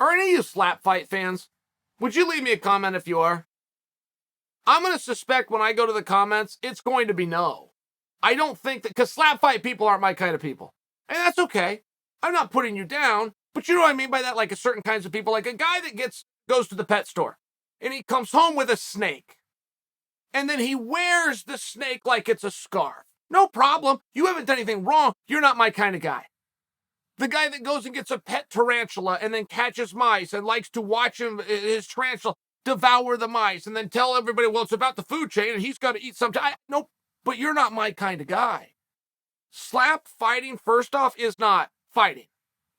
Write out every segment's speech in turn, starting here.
Are any of you slap fight fans? Would you leave me a comment if you are? I'm going to suspect when I go to the comments, it's going to be no. I don't think that, because slap fight people aren't my kind of people. And that's okay. I'm not putting you down, but you know what I mean by that? Like a certain kinds of people, like a guy that goes to the pet store and he comes home with a snake and then he wears the snake like it's a scarf. No problem. You haven't done anything wrong. You're not my kind of guy. The guy that goes and gets a pet tarantula and then catches mice and likes to watch his tarantula devour the mice and then tell everybody, well, it's about the food chain and he's got to eat sometime. Nope, but you're not my kind of guy. Slap fighting, first off, is not fighting.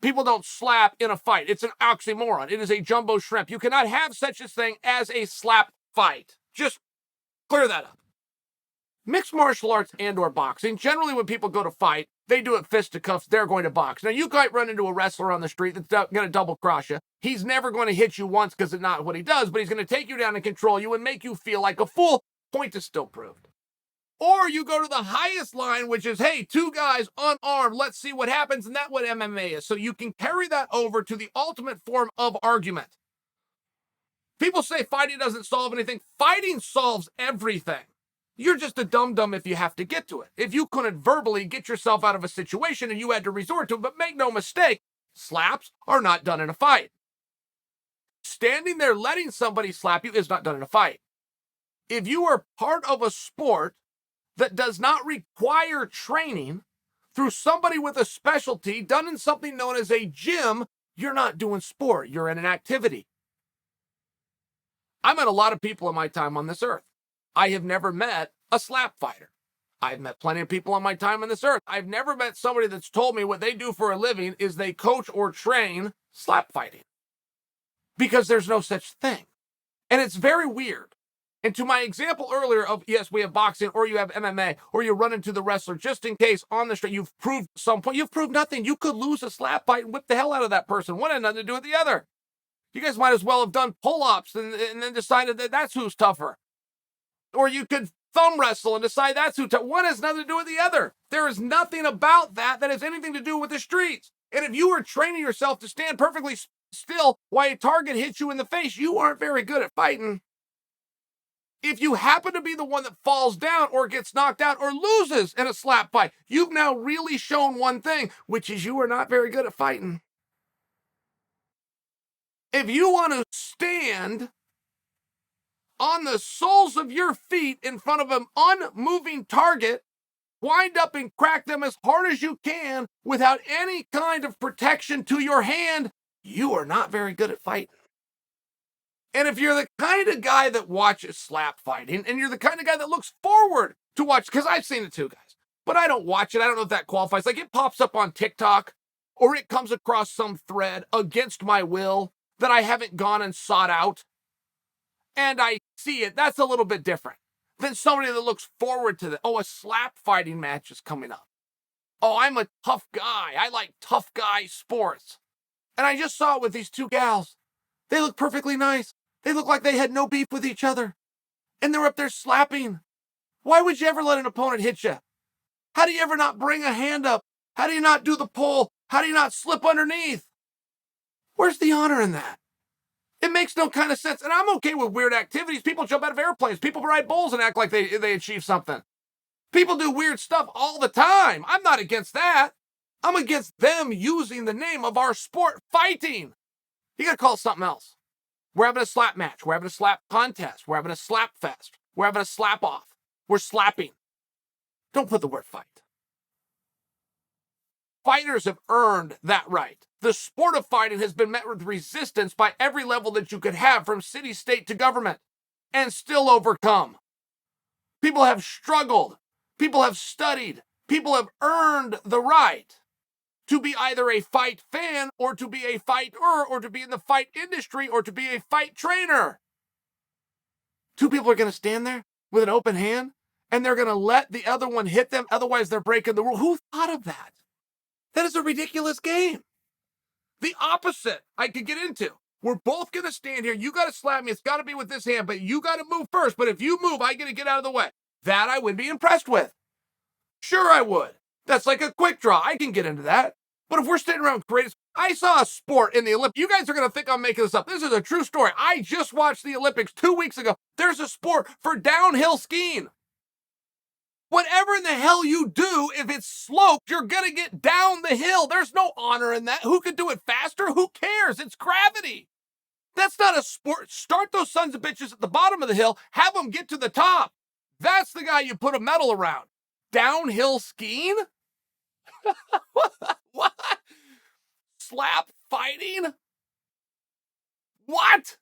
People don't slap in a fight. It's an oxymoron. It is a jumbo shrimp. You cannot have such a thing as a slap fight. Just clear that up. Mixed martial arts and or boxing, generally when people go to fight, they do it fisticuffs, they're going to box. Now, you might run into a wrestler on the street that's going to double cross you. He's never going to hit you once because it's not what he does, but he's going to take you down and control you and make you feel like a fool. Point is still proved. Or you go to the highest line, which is, hey, two guys unarmed, let's see what happens, and that's what MMA is. So you can carry that over to the ultimate form of argument. People say fighting doesn't solve anything. Fighting solves everything. You're just a dum-dum if you have to get to it. If you couldn't verbally get yourself out of a situation and you had to resort to it, but make no mistake, slaps are not done in a fight. Standing there letting somebody slap you is not done in a fight. If you are part of a sport that does not require training through somebody with a specialty done in something known as a gym, you're not doing sport. You're in an activity. I met a lot of people in my time on this earth. I have never met a slap fighter. I've met plenty of people on my time on this earth. I've never met somebody that's told me what they do for a living is they coach or train slap fighting. Because there's no such thing. And it's very weird. And to my example earlier of, yes, we have boxing or you have MMA or you run into the wrestler just in case on the street you've proved some point. You've proved nothing. You could lose a slap fight and whip the hell out of that person. One had nothing to do with the other. You guys might as well have done pull-ups and then decided that that's who's tougher. Or you could thumb wrestle and decide that's who tough. One has nothing to do with the other. There is nothing about that has anything to do with the streets. And if you were training yourself to stand perfectly still while a target hits you in the face, you aren't very good at fighting. If you happen to be the one that falls down or gets knocked out or loses in a slap fight, you've now really shown one thing, which is you are not very good at fighting. If you want to stand on the soles of your feet in front of an unmoving target, wind up and crack them as hard as you can without any kind of protection to your hand, you are not very good at fighting. And if you're the kind of guy that watches slap fighting and you're the kind of guy that looks forward to watch, because I've seen it too, guys, but I don't watch it. I don't know if that qualifies. Like it pops up on TikTok or it comes across some thread against my will that I haven't gone and sought out. And I see it. That's a little bit different than somebody that looks forward to the, a slap fighting match is coming up. Oh, I'm a tough guy. I like tough guy sports. And I just saw it with these two gals. They look perfectly nice. They look like they had no beef with each other. And they're up there slapping. Why would you ever let an opponent hit you? How do you ever not bring a hand up? How do you not do the pull? How do you not slip underneath? Where's the honor in that? It makes no kind of sense. And I'm okay with weird activities. People jump out of airplanes. People ride bulls and act like they achieve something. People do weird stuff all the time. I'm not against that. I'm against them using the name of our sport, fighting. You got to call it something else. We're having a slap match. We're having a slap contest. We're having a slap fest. We're having a slap off. We're slapping. Don't put the word fight. Fighters have earned that right. The sport of fighting has been met with resistance by every level that you could have, from city, state to government, and still overcome. People have struggled. People have studied. People have earned the right to be either a fight fan or to be a fighter or to be in the fight industry or to be a fight trainer. Two people are going to stand there with an open hand and they're going to let the other one hit them. Otherwise, they're breaking the rule. Who thought of that? That is a ridiculous game. The opposite I could get into. We're both going to stand here. You got to slap me. It's got to be with this hand, but you got to move first. But if you move, I got to get out of the way. That I would be impressed with. Sure, I would. That's like a quick draw. I can get into that. But if we're standing around creative, I saw a sport in the Olympics. You guys are going to think I'm making this up. This is a true story. I just watched the Olympics 2 weeks ago. There's a sport for downhill skiing. Whatever in the hell you do, if it's sloped, you're going to get down the hill. There's no honor in that. Who can do it faster? Who cares? It's gravity. That's not a sport. Start those sons of bitches at the bottom of the hill. Have them get to the top. That's the guy you put a medal around. Downhill skiing? What? Slap fighting? What?